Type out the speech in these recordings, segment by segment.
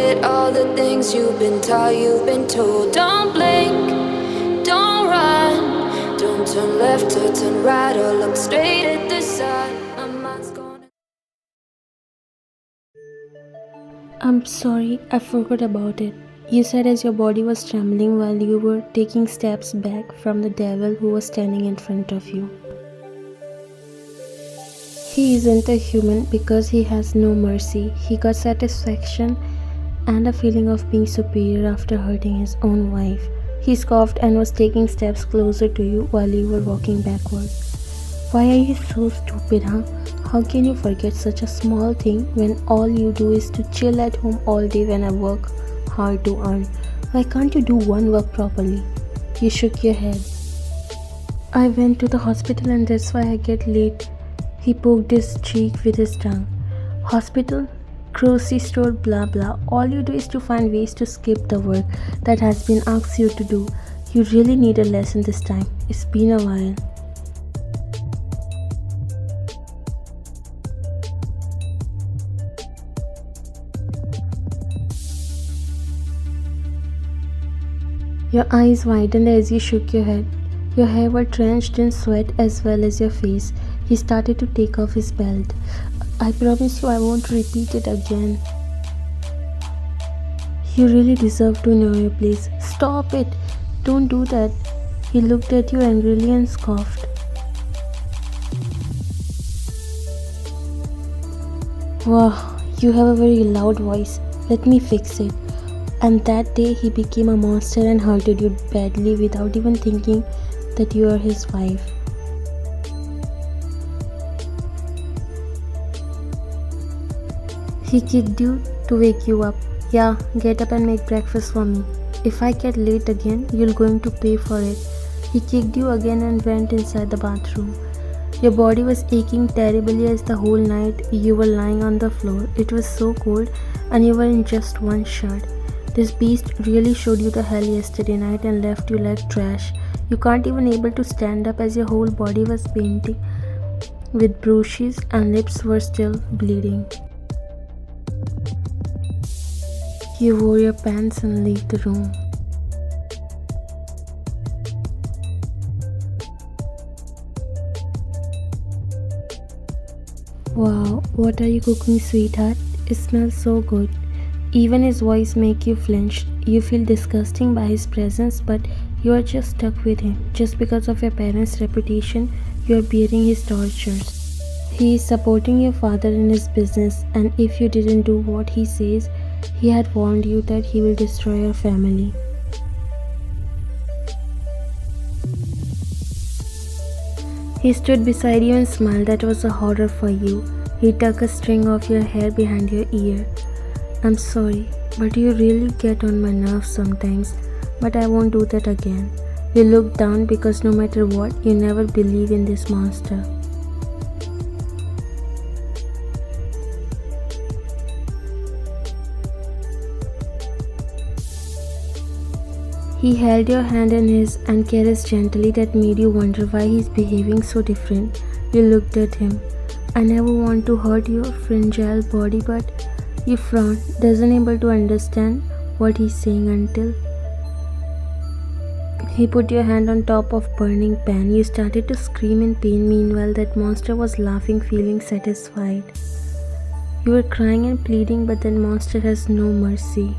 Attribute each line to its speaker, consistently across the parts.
Speaker 1: forget all the things you've been taught, you've been told. Don't blink, don't run, don't turn left or turn right or look straight at the sun. My mind's gonna.
Speaker 2: I'm sorry, I forgot about it. You said as your body was trembling while you were taking steps back from the devil who was standing in front of you. He isn't a human because he has no mercy. He got satisfaction and a feeling of being superior after hurting his own wife. He scoffed and was taking steps closer to you while you were walking backward. Why are you so stupid, huh? How can you forget such a small thing when all you do is to chill at home all day when I work hard to earn? Why can't you do one work properly? You shook your head. I went to the hospital and that's why I get late. He poked his cheek with his tongue. Hospital? Grocery store, blah blah. All you do is to find ways to skip the work that has been asked you to do. You really need a lesson this time. It's been a while. Your eyes widened as you shook your head. Your hair was drenched in sweat as well as your face. He started to take off his belt. I promise you I won't repeat it again. You really deserve to know your place. Stop it! Don't do that. He looked at you angrily and scoffed. Wow, you have a very loud voice. Let me fix it. And that day he became a monster and hurted you badly without even thinking that you are his wife. He kicked you to wake you up. Yeah, get up and make breakfast for me. If I get late again, you're going to pay for it. He kicked you again and went inside the bathroom. Your body was aching terribly as the whole night you were lying on the floor. It was so cold and you were in just one shirt. This beast really showed you the hell yesterday night and left you like trash. You can't even able to stand up as your whole body was painting with bruises and lips were still bleeding. You wore your pants and left the room. Wow, what are you cooking, sweetheart? It smells so good. Even his voice makes you flinch. You feel disgusting by his presence, but you are just stuck with him. Just because of your parents' reputation, you are bearing his tortures. He is supporting your father in his business, and if you didn't do what he says, he had warned you that he will destroy your family. He stood beside you and smiled. That was a horror for you. He took a string of your hair behind your ear. I'm sorry, but you really get on my nerves sometimes, but I won't do that again. You look down because no matter what, you never believe in this monster. He held your hand in his and caressed gently. That made you wonder why he's behaving so different. You looked at him. I never want to hurt your fragile body, but you frowned, doesn't able to understand what he's saying until he put your hand on top of burning pan. You started to scream in pain. Meanwhile, that monster was laughing, feeling satisfied. You were crying and pleading, but that monster has no mercy.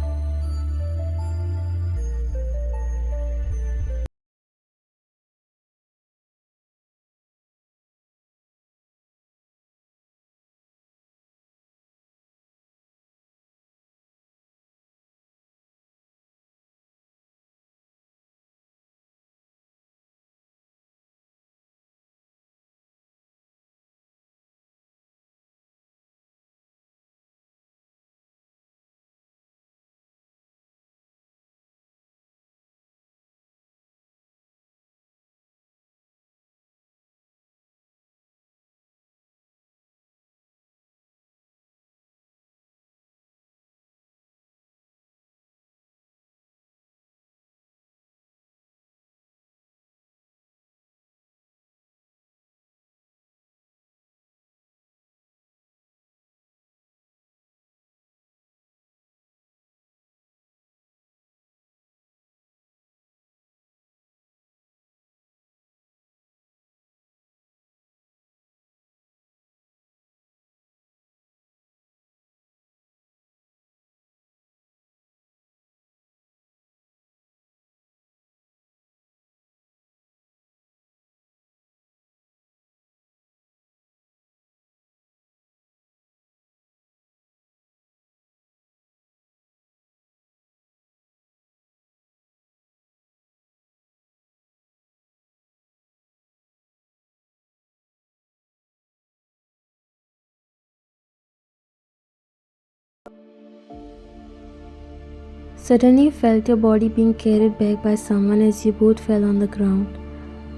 Speaker 2: Suddenly you felt your body being carried back by someone as you both fell on the ground.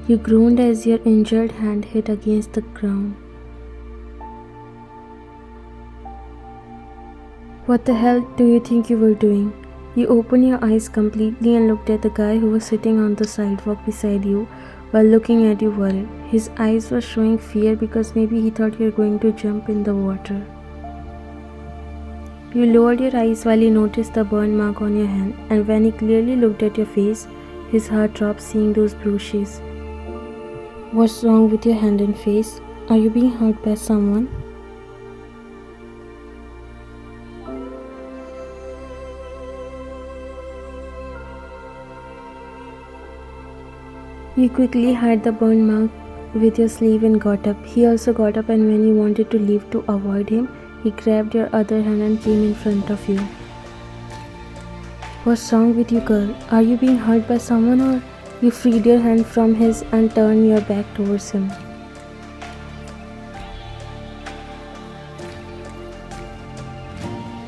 Speaker 2: You groaned as your injured hand hit against the ground. What the hell do you think you were doing? You opened your eyes completely and looked at the guy who was sitting on the sidewalk beside you while looking at you worried. His eyes were showing fear because maybe he thought you were going to jump in the water. You lowered your eyes while he noticed the burn mark on your hand, and when he clearly looked at your face, his heart dropped seeing those bruises. What's wrong with your hand and face? Are you being hurt by someone? You quickly hid the burn mark with your sleeve and got up. He also got up, and when you wanted to leave to avoid him, he grabbed your other hand and came in front of you. What's wrong with you, girl? Are you being hurt by someone, or you freed your hand from his and turned your back towards him?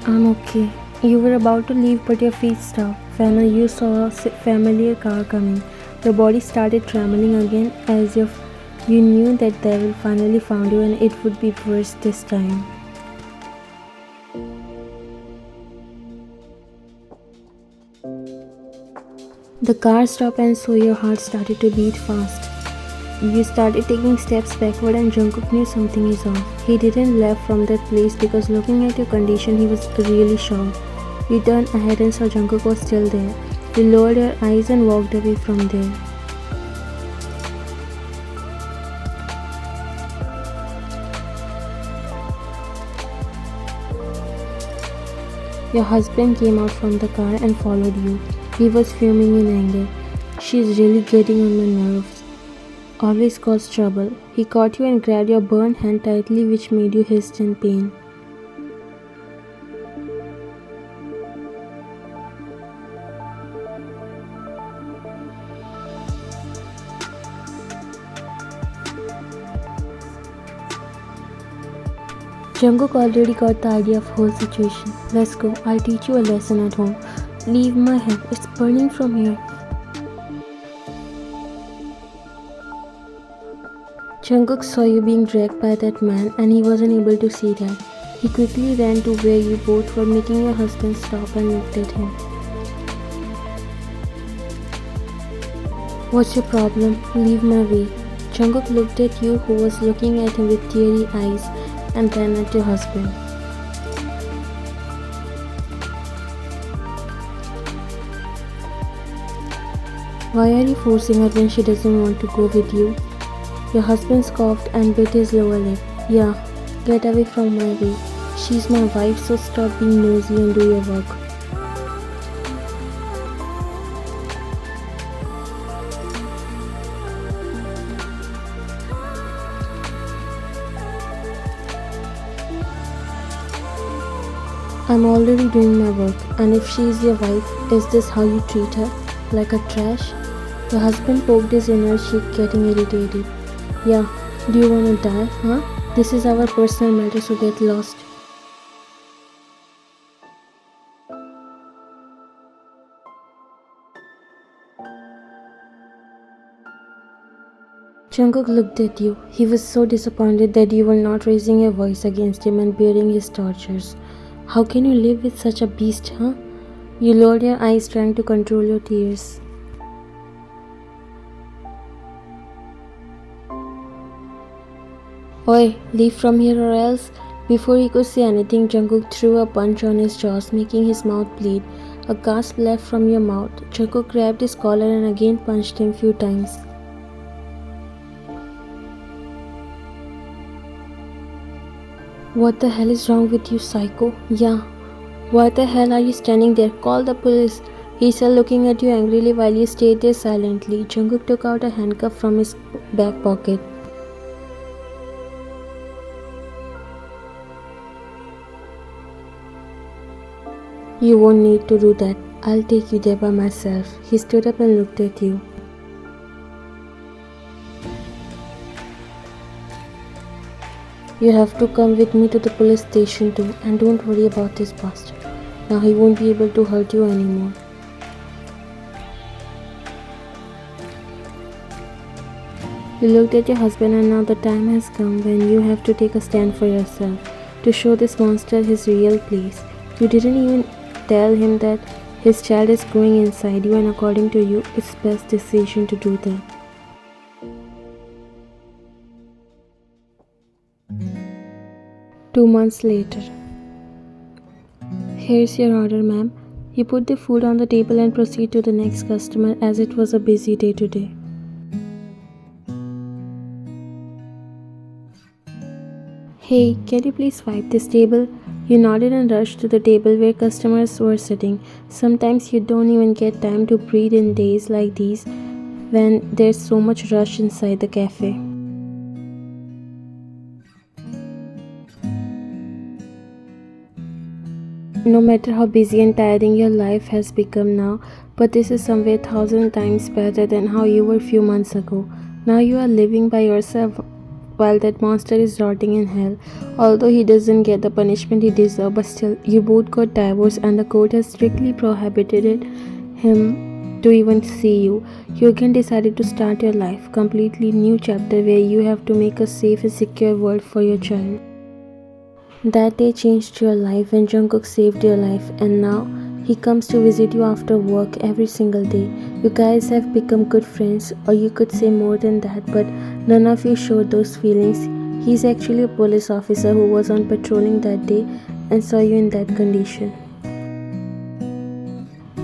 Speaker 2: I'm okay. You were about to leave, but your feet stopped. Finally, you saw a familiar car coming. Your body started trembling again as if you knew that devil finally found you and it would be worse this time. The car stopped and so your heart started to beat fast. You started taking steps backward and Jungkook knew something is off. He didn't leave from that place because looking at your condition he was really shocked. You turned ahead and saw Jungkook was still there. You lowered your eyes and walked away from there. Your husband came out from the car and followed you. He was fuming in anger. She's really getting on my nerves. Always cause trouble. He caught you and grabbed your burned hand tightly, which made you hiss in pain. Jungkook already got the idea of whole situation. Let's go, I'll teach you a lesson at home. Leave my hand, it's burning from here. Jungkook saw you being dragged by that man and he wasn't able to see that. He quickly ran to where you both were, making your husband stop and looked at him. What's your problem? Leave my way. Jungkook looked at you who was looking at him with teary eyes and then at your husband. Why are you forcing her when she doesn't want to go with you? Your husband scoffed and bit his lower lip. Yeah, get away from my way. She's my wife, so stop being nosy and do your work. I'm already doing my work, and if she is your wife, is this how you treat her? Like a trash? Your husband poked his inner cheek, getting irritated. Yeah, do you wanna die, huh? This is our personal matter, so get lost. Jungkook looked at you. He was so disappointed that you were not raising your voice against him and bearing his tortures. How can you live with such a beast, huh? You lowered your eyes trying to control your tears. Oi, leave from here or else. Before he could say anything, Jungkook threw a punch on his jaws, making his mouth bleed. A gasp left from your mouth. Jungkook grabbed his collar and again punched him few times. What the hell is wrong with you, psycho? Yeah. Why the hell are you standing there? Call the police. He said, looking at you angrily while you stayed there silently. Jungkook took out a handcuff from his back pocket. You won't need to do that. I'll take you there by myself. He stood up and looked at you. You have to come with me to the police station too, and don't worry about this bastard. Now he won't be able to hurt you anymore. You looked at your husband, and now the time has come when you have to take a stand for yourself, to show this monster his real place. You didn't even tell him that his child is growing inside you, and according to you, it's best decision to do that. 2 months later. Here's your order, ma'am. You put the food on the table and proceed to the next customer as it was a busy day today. Hey, can you please wipe this table? You nodded and rushed to the table where customers were sitting. Sometimes you don't even get time to breathe in days like these when there's so much rush inside the cafe. No matter how busy and tiring your life has become now, but this is somewhere 1,000 times better than how you were few months ago. Now you are living by yourself while that monster is rotting in hell. Although he doesn't get the punishment he deserves, but still, you both got divorced and the court has strictly prohibited him to even see you. You again decided to start your life, completely new chapter where you have to make a safe and secure world for your child. That day changed your life when Jungkook saved your life, and now he comes to visit you after work every single day. You guys have become good friends, or you could say more than that, but none of you showed those feelings. He's actually a police officer who was on patrolling that day and saw you in that condition.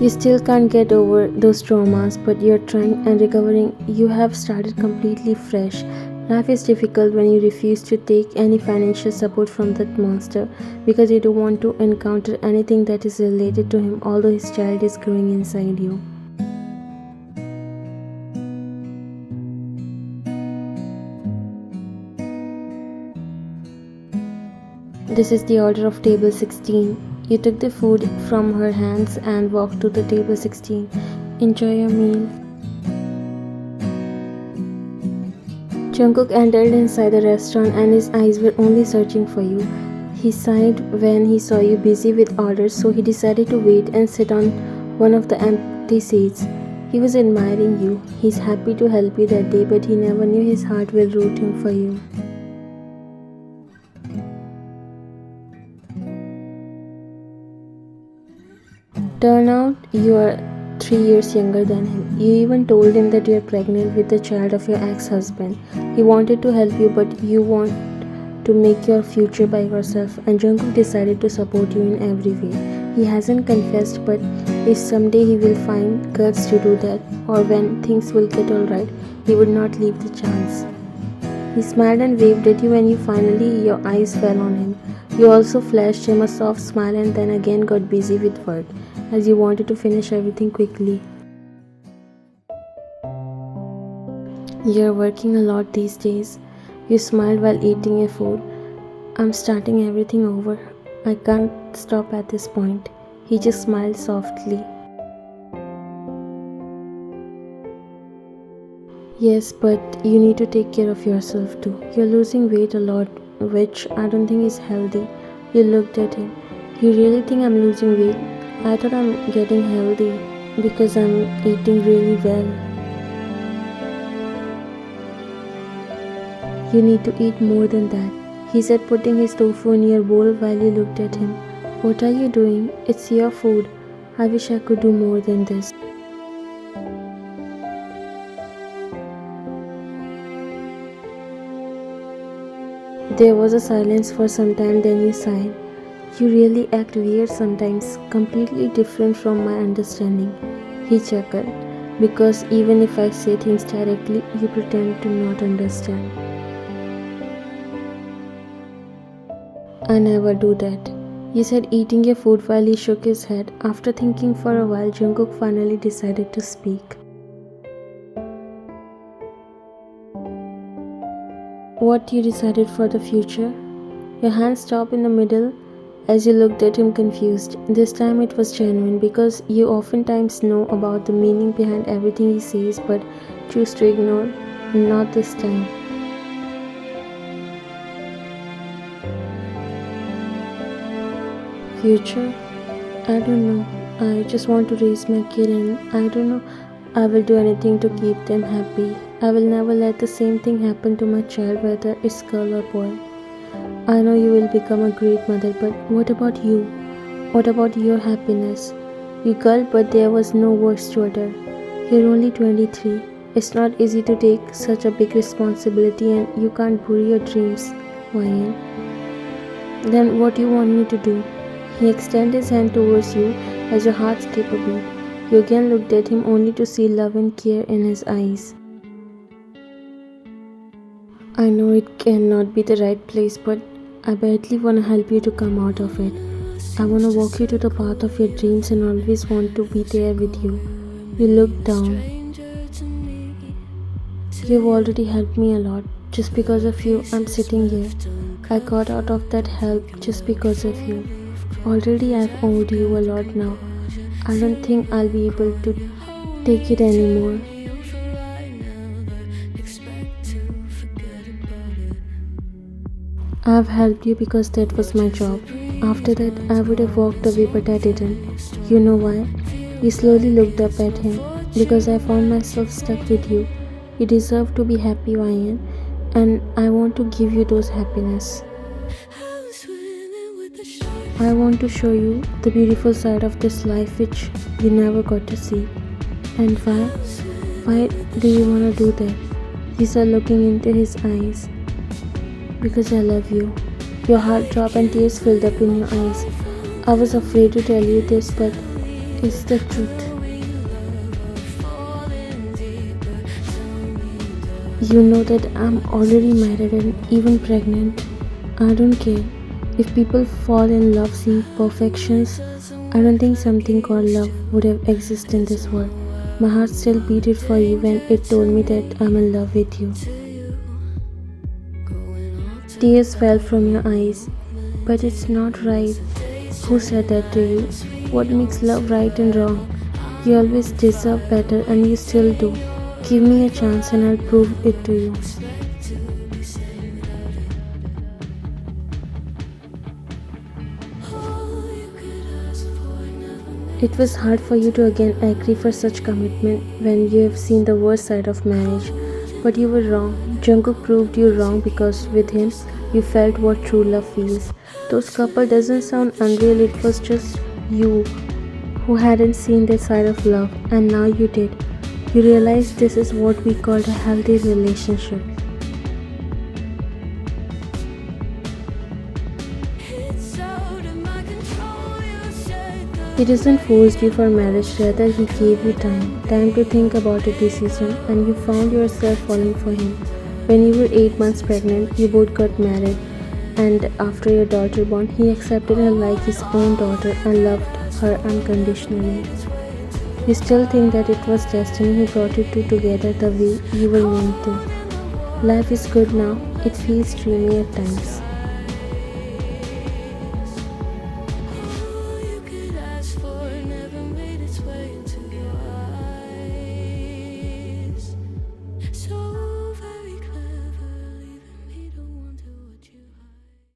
Speaker 2: You still can't get over those traumas, but you're trying and recovering. You have started completely fresh. Life is difficult when you refuse to take any financial support from that monster because you don't want to encounter anything that is related to him, although his child is growing inside you. This is the order of table 16. You took the food from her hands and walked to the table 16. Enjoy your meal. Jungkook entered inside the restaurant and his eyes were only searching for you. He sighed when he saw you busy with orders, so he decided to wait and sit on one of the empty seats. He was admiring you. He's happy to help you that day, but he never knew his heart will root him for you. Turn out you are 3 years younger than him. You even told him that you are pregnant with the child of your ex-husband. He wanted to help you, but you want to make your future by yourself, and Jungkook decided to support you in every way. He hasn't confessed, but if someday he will find guts to do that, or when things will get alright, he would not leave the chance. He smiled and waved at you when your eyes fell on him. You also flashed him a soft smile and then again got busy with work, as you wanted to finish everything quickly. You're working a lot these days. You smiled while eating your food. I'm starting everything over. I can't stop at this point. He just smiled softly. Yes, but you need to take care of yourself too. You're losing weight a lot, which I don't think is healthy. You looked at him. You really think I'm losing weight? I thought I'm getting healthy because I'm eating really well. You need to eat more than that, he said, putting his tofu in your bowl while you looked at him. What are you doing? It's your food. I wish I could do more than this. There was a silence for some time, then you sighed. You really act weird sometimes, completely different from my understanding. He chuckled. Because even if I say things directly, you pretend to not understand. I never do that. You said, eating your food while he shook his head. After thinking for a while, Jungkook finally decided to speak. What you decided for the future? Your hand stopped in the middle as you looked at him confused. This time it was genuine because you oftentimes know about the meaning behind everything he says but choose to ignore. Not this time. Future? I don't know. I just want to raise my kid and I don't know. I will do anything to keep them happy. I will never let the same thing happen to my child whether it's girl or boy. I know you will become a great mother, but what about you? What about your happiness? You girl, but there was no worse to utter. You're only 23. It's not easy to take such a big responsibility and you can't bury your dreams, Ryan. Then what do you want me to do? He extended his hand towards you as your heart skipped a beat. You again looked at him only to see love and care in his eyes. I know it cannot be the right place, but I badly want to help you to come out of it. I want to walk you to the path of your dreams and always want to be there with you. You looked down. You've already helped me a lot. Just because of you, I'm sitting here. I got out of that help just because of you. Already I've owed you a lot now. I don't think I'll be able to take it anymore. I've helped you because that was my job. After that, I would have walked away, but I didn't. You know why? You slowly looked up at him. Because I found myself stuck with you. You deserve to be happy, Ryan, and I want to give you those happiness. I want to show you the beautiful side of this life which you never got to see. And why? Why do you want to do that? You said looking into his eyes. Because I love you. Your heart dropped and tears filled up in your eyes. I was afraid to tell you this, but it's the truth. You know that I'm already married and even pregnant. I don't care. If people fall in love seeing perfections, I don't think something called love would have existed in this world. My heart still beat for you when it told me that I'm in love with you. Tears fell from your eyes. But it's not right. Who said that to you? What makes love right and wrong? You always deserve better and you still do. Give me a chance and I'll prove it to you. It was hard for you to again agree for such commitment when you have seen the worst side of marriage. But you were wrong. Jungkook proved you wrong because with him, you felt what true love feels. Those couple doesn't sound unreal, it was just you who hadn't seen that side of love and now you did. You realized this is what we call a healthy relationship. He doesn't force you for marriage, rather he gave you time to think about a decision and you found yourself falling for him. When you were 8 months pregnant, you both got married and after your daughter born, he accepted her like his own daughter and loved her unconditionally. You still think that it was destiny who brought you two together the way you were meant to. Life is good now, it feels dreamy at times.